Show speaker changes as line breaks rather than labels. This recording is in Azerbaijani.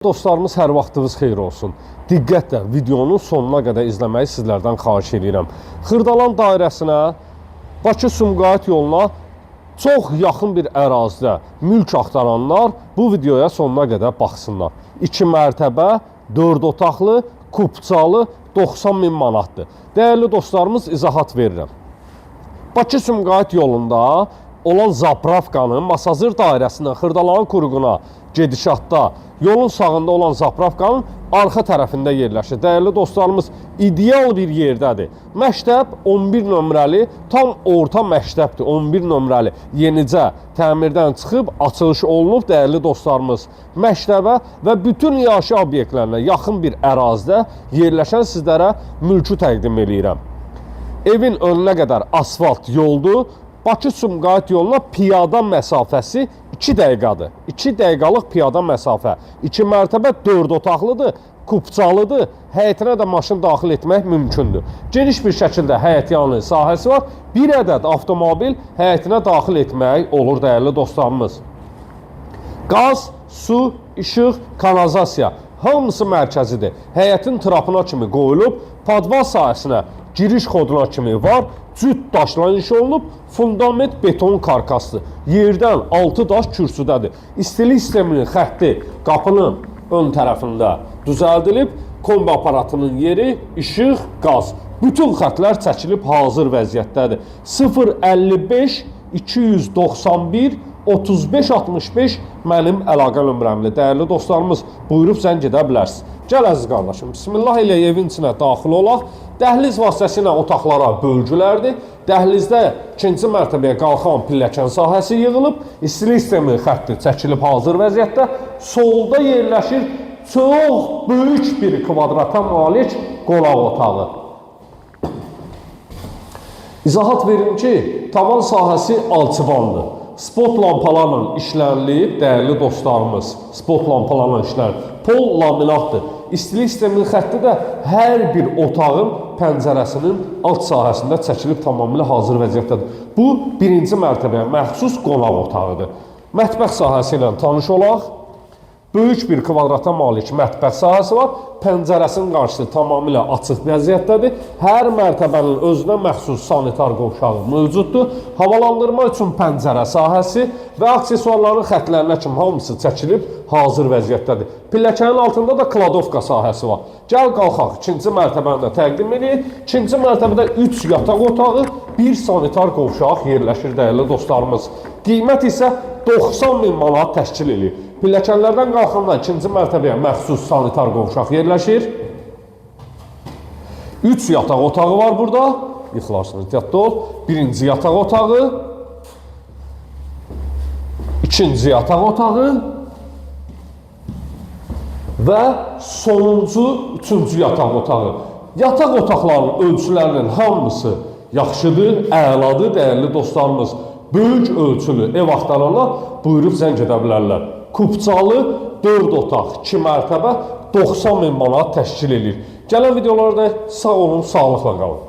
Dostlarımız, hər vaxtınız xeyir olsun. Diqqətlə videonun sonuna qədər izləməyi sizlərdən xahiş edirəm. Xırdalan dairəsinə, Bakı-Sumqayıt yoluna çox yaxın bir ərazidə mülk axtaranlar bu videoya sonuna qədər baxsınlar. 2 mərtəbə, 4 otaqlı, kupçalı 90.000 manatdır. Dəyərli dostlarımız, izahat verirəm. Bakı-Sumqayıt yolunda olan zapravkanın Masazır dairəsindən Xırdalan kuruğuna gedişatda yolun sağında olan zapravkanın arxa tərəfində yerləşir. Dəyərli dostlarımız, ideal bir yerdədir. Məktəb 11 nömrəli, tam orta məktəbdir. 11 nömrəli yenicə təmirdən çıxıb, açılış olunub. Dəyərli dostlarımız, məktəbə və bütün yaşayış obyektlərinə yaxın bir ərazidə yerləşən sizlərə mülkü təqdim edirəm. Evin önünə qədər asfalt yoldur. Bakı-Sumqayıt yoluna piyada məsafəsi 2 dəqiqədir. 2 dəqiqəlıq piyada məsafə. 2 mərtəbə, 4 otaqlıdır, kupçalıdır. Həyətinə də maşın daxil etmək mümkündür. Geniş bir şəkildə həyətyanı sahəsi var. Bir ədəd avtomobil həyətinə daxil etmək olur, dəyərli dostlarımız. Qaz, su, işıq, kanalizasiya hamısı mərkəzidir. Həyətin trapına kimi qoyulub, padval sahəsinə giriş xoduna kimi var. Cüt daşla inşa olunub, fundament beton karkasdır. Yerdən 6 daş kürsüdədir. İstilik sisteminin xətti qapının ön tərəfində düzəldilib. Kombi aparatının yeri, işıq, qaz. Bütün xətlər çəkilib hazır vəziyyətdədir. 055 291 3565 mənim əlaqə nömrəmdir. Dəyərli dostlarımız, buyurub zəng edə bilərsiniz. Gəl əziz qardaşım, bismillah ilə evin içinə daxil olaq. Dəhliz vasitəsilə otaqlara bölgülərdir. Dəhlizdə 2-ci mərtəbəyə qalxan pilləkən sahəsi yığılıb. İstilik sistemi xətti çəkilib hazır vəziyyətdə. Solda yerləşir çox böyük bir kvadrata malik qonaq otağı. İzahat verim ki, tavan sahəsi alçıvandır. Spot lampalarla işlənilib, dəyərli dostlarımız. Spot lampalarla işlənilib. Pol laminatdır. İstilik sisteminin xətti də hər bir otağın pəncərəsinin alt sahəsində çəkilib tamamilə hazır vəziyyətdədir. Bu, 1-ci mərtəbəyə məxsus qonaq otağıdır. Mətbəx sahəsi ilə tanış olaq. Böyük bir kvadrata malik mətbəx sahəsi var. Pəncərəsinin qarşısı tamamilə açıq vəziyyətdədir. Hər mərtəbənin özünə məxsus sanitar qovşağı mövcuddur. Havalandırma üçün pəncərə sahəsi və aksesuarların xətlərinə kimi hamısı çəkilib hazır vəziyyətdədir. Pilləkənin altında da kladovka sahəsi var. Gəl qalxaq, 2-ci mərtəbəni də təqdim edək. 2-ci mərtəbədə 3 yataq otağı, 1 sanitar qovşaq yerləşir, dəyərli dostlarımız. Qiymət isə 90.000 manat təşkil edir. Pilləkənlərdən qalxanda 2-ci mərtəbəyə məxsus sanitar qovşaq yerləşir. 3 yataq otağı var burada. Yıxılarsınız, ehtiyatlı ol. 1-ci yataq otağı. 2-ci yataq otağı. Və sonuncu 3-cü yataq otağı. Yataq otaqlarının ölçülərinin hamısı yaxşıdır, əladır, dəyərli dostlarımız. Böyük ölçülü ev axtaranlar buyurub zəng edə bilərlər. Kupçalı 4 otaq, 2 mərtəbə 90.000 manat təşkil edir. Gələn videolarda sağ olun, sağlıqla qalın.